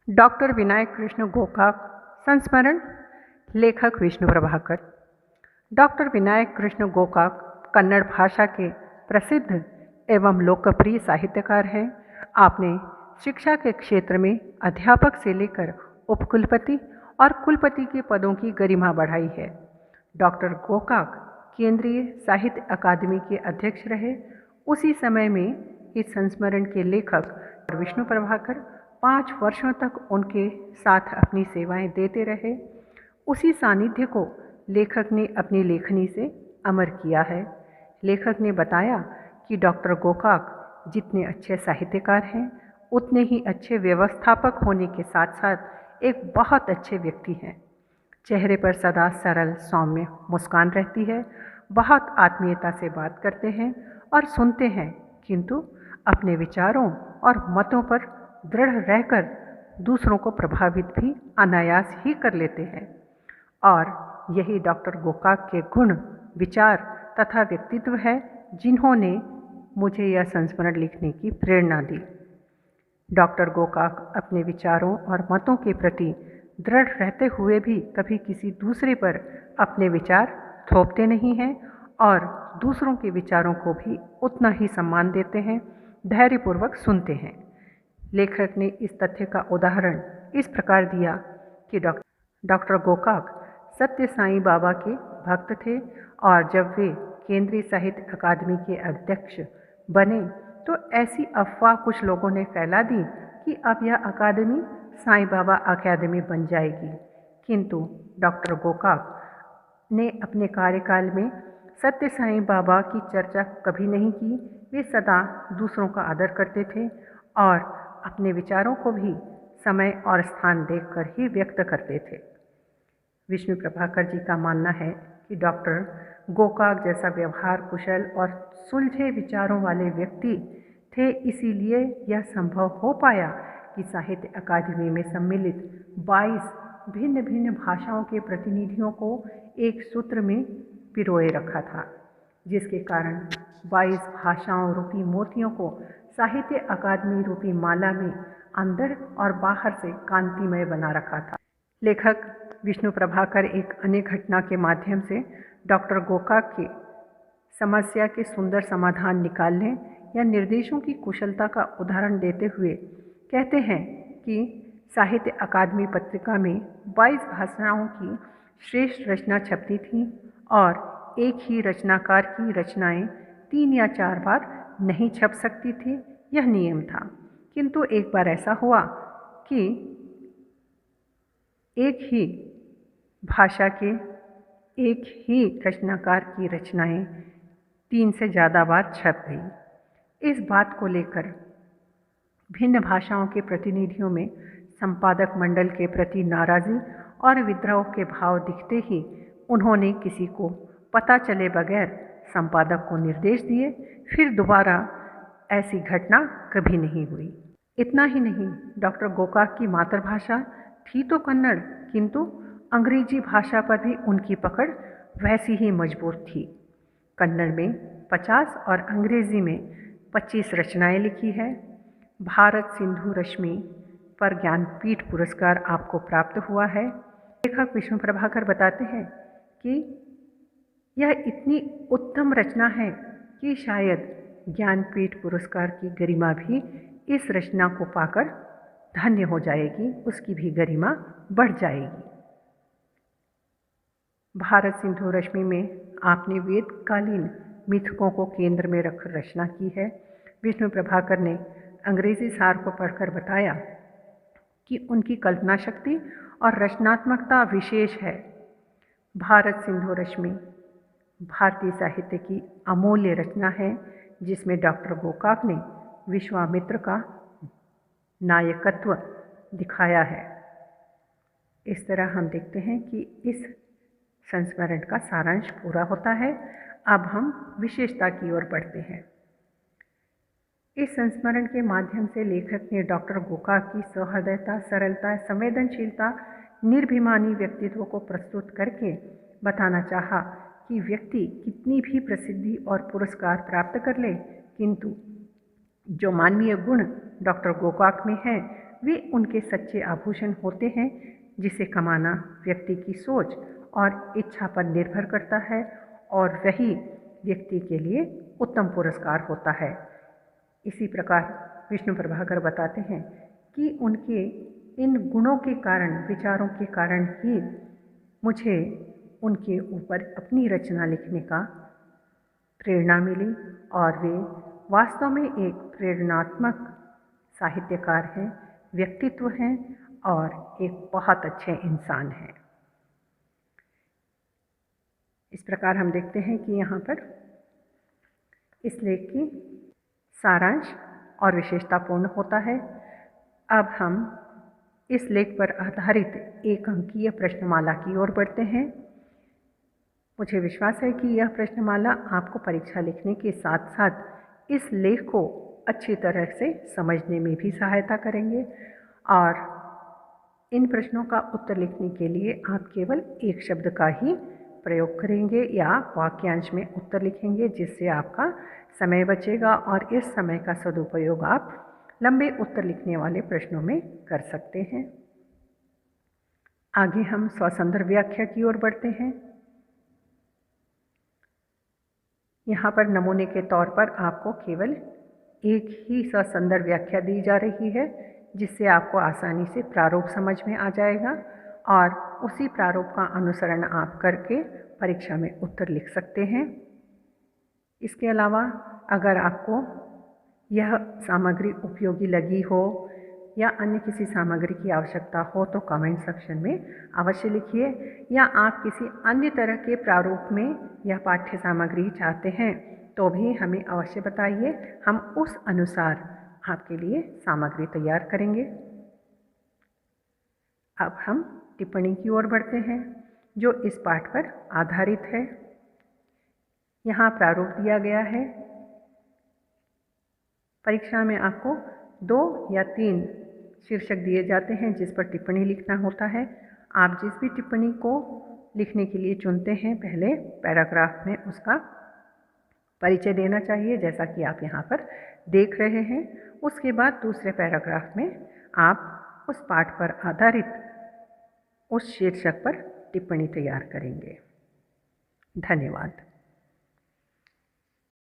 Doctor Vinayak Krishna Gokak संस्मरण। लेखक Vishnu Prabhakar. Doctor Vinayak Krishna Gokak Kannada भाषा के प्रसिद्ध एवं लोकप्रिय साहित्यकार हैं। आपने शिक्षा के क्षेत्र में अध्यापक से लेकर उपकुलपति और कुलपति के पदों की गरिमा बढ़ाई है। डॉक्टर गोकाक केंद्रीय साहित्य अकादमी के अध्यक्ष रहे। उसी समय में इस संस्मरण के लेखक विष्णु प्रभाकर 5 वर्षों तक उनके साथ अपनी सेवाएं देते रहे। उसी सानिध्य को लेखक ने अपनी लेखनी से अमर किया है। लेखक ने बताया कि डॉक्टर गोकाक जितने अच्छे साहित्यकार हैं, उतने ही अच्छे व्यवस्थापक होने के साथ साथ एक बहुत अच्छे व्यक्ति हैं। चेहरे पर सदा सरल सौम्य मुस्कान रहती है। बहुत आत्मीयता से बात करते हैं और सुनते हैं, किंतु अपने विचारों और मतों पर दृढ़ रहकर दूसरों को प्रभावित भी अनायास ही कर लेते हैं। और यही डॉक्टर गोकाक के गुण, विचार तथा व्यक्तित्व है जिन्होंने मुझे यह संस्मरण लिखने की प्रेरणा दी। डॉक्टर गोकाक अपने विचारों और मतों के प्रति दृढ़ रहते हुए भी कभी किसी दूसरे पर अपने विचार थोपते नहीं हैं और दूसरों के विचारों को भी उतना ही सम्मान देते हैं, धैर्यपूर्वक सुनते हैं। लेखक ने इस तथ्य का उदाहरण इस प्रकार दिया कि डॉक्टर गोकाक सत्य साईं बाबा के भक्त थे और जब वे केंद्रीय साहित्य अकादमी के अध्यक्ष बने तो ऐसी अफवाह कुछ लोगों ने फैला दी कि अब यह अकादमी साईं बाबा अकादमी बन जाएगी। किंतु डॉक्टर गोकाक ने अपने कार्यकाल में सत्य साईं बाबा की चर्चा कभी नहीं की। वे सदा दूसरों का आदर करते थे और अपने विचारों को भी समय और स्थान देखकर ही व्यक्त करते थे। विष्णु प्रभाकर जी का मानना है कि डॉक्टर गोकाक जैसा व्यवहार कुशल और सुलझे विचारों वाले व्यक्ति थे, इसीलिए यह संभव हो पाया कि साहित्य अकादमी में सम्मिलित 22 भिन्न भिन्न भाषाओं के प्रतिनिधियों को एक सूत्र में पिरोए रखा था, जिसके कारण 22 भाषाओं रूपी मोतियों को साहित्य अकादमी रूपी माला में अंदर और बाहर से कांतिमय बना रखा था। लेखक विष्णु प्रभाकर एक अन्य घटना के माध्यम से डॉक्टर गोकाक की समस्या के सुंदर समाधान निकालने या निर्देशों की कुशलता का उदाहरण देते हुए कहते हैं कि साहित्य अकादमी पत्रिका में 22 भाषाओं की श्रेष्ठ रचना छपती थी और एक ही रचनाकार की रचनाएं 3 या 4 बार नहीं छप सकती थी। यह नियम था। किंतु एक बार ऐसा हुआ कि एक ही भाषा के एक ही रचनाकार की रचनाएं 3 से ज़्यादा बार छप गई। इस बात को लेकर भिन्न भाषाओं के प्रतिनिधियों में संपादक मंडल के प्रति नाराज़ी और विद्रोह के भाव दिखते ही उन्होंने किसी को पता चले बगैर संपादक को निर्देश दिए। फिर दोबारा ऐसी घटना कभी नहीं हुई। इतना ही नहीं, डॉक्टर गोकाक की मातृभाषा थी तो कन्नड़, किंतु अंग्रेजी भाषा पर भी उनकी पकड़ वैसी ही मजबूत थी। कन्नड़ में 50 और अंग्रेजी में 25 रचनाएं लिखी है। भारत सिंधु रश्मि पर ज्ञानपीठ पुरस्कार आपको प्राप्त हुआ है। लेखक विष्णु प्रभाकर बताते हैं कि यह इतनी उत्तम रचना है कि शायद ज्ञानपीठ पुरस्कार की गरिमा भी इस रचना को पाकर धन्य हो जाएगी, उसकी भी गरिमा बढ़ जाएगी। भारत सिंधु रश्मि में आपने वेदकालीन मिथकों को केंद्र में रखकर रचना की है। विष्णु प्रभाकर ने अंग्रेजी सार को पढ़कर बताया कि उनकी कल्पना शक्ति और रचनात्मकता विशेष है। भारत सिंधु रश्मि भारतीय साहित्य की अमूल्य रचना है, जिसमें डॉक्टर गोकाक ने विश्वामित्र का नायकत्व दिखाया है। इस तरह हम देखते हैं कि इस संस्मरण का सारांश पूरा होता है। अब हम विशेषता की ओर बढ़ते हैं। इस संस्मरण के माध्यम से लेखक ने डॉक्टर गोकाक की सहृदयता, सरलता, संवेदनशीलता, निर्भिमानी व्यक्तित्व को प्रस्तुत करके बताना चाहा कि व्यक्ति कितनी भी प्रसिद्धि और पुरस्कार प्राप्त कर ले, किंतु जो मानवीय गुण डॉक्टर गोकाक में है वे उनके सच्चे आभूषण होते हैं जिसे कमाना व्यक्ति की सोच और इच्छा पर निर्भर करता है और वही व्यक्ति के लिए उत्तम पुरस्कार होता है। इसी प्रकार विष्णु प्रभाकर बताते हैं कि उनके इन गुणों के कारण, विचारों के कारण ही मुझे उनके ऊपर अपनी रचना लिखने का प्रेरणा मिली और वे वास्तव में एक प्रेरणात्मक साहित्यकार हैं, व्यक्तित्व हैं और एक बहुत अच्छे इंसान हैं। इस प्रकार हम देखते हैं कि यहाँ पर इस लेख की सारांश और विशेषता पूर्ण होता है। अब हम इस लेख पर आधारित एक अंकीय प्रश्नमाला की ओर बढ़ते हैं। मुझे विश्वास है कि यह प्रश्नमाला आपको परीक्षा लिखने के साथ साथ इस लेख को अच्छी तरह से समझने में भी सहायता करेंगे और इन प्रश्नों का उत्तर लिखने के लिए आप केवल एक शब्द का ही प्रयोग करेंगे या वाक्यांश में उत्तर लिखेंगे, जिससे आपका समय बचेगा और इस समय का सदुपयोग आप लंबे उत्तर लिखने वाले प्रश्नों में कर सकते हैं। आगे हम स्वसंदर्भ व्याख्या की ओर बढ़ते हैं। यहाँ पर नमूने के तौर पर आपको केवल एक ही स्वसंदर्भ व्याख्या दी जा रही है, जिससे आपको आसानी से प्रारूप समझ में आ जाएगा और उसी प्रारूप का अनुसरण आप करके परीक्षा में उत्तर लिख सकते हैं। इसके अलावा अगर आपको यह सामग्री उपयोगी लगी हो या अन्य किसी सामग्री की आवश्यकता हो तो कमेंट सेक्शन में अवश्य लिखिए, या आप किसी अन्य तरह के प्रारूप में यह पाठ्य सामग्री चाहते हैं तो भी हमें अवश्य बताइए। हम उस अनुसार आपके लिए सामग्री तैयार करेंगे। अब हम टिप्पणी की ओर बढ़ते हैं जो इस पाठ पर आधारित है। यहाँ प्रारूप दिया गया है। परीक्षा में आपको 2 या 3 शीर्षक दिए जाते हैं जिस पर टिप्पणी लिखना होता है। आप जिस भी टिप्पणी को लिखने के लिए चुनते हैं, पहले पैराग्राफ में उसका परिचय देना चाहिए, जैसा कि आप यहाँ पर देख रहे हैं। उसके बाद दूसरे पैराग्राफ में आप उस पाठ पर आधारित उस शीर्षक पर टिप्पणी तैयार करेंगे। धन्यवाद।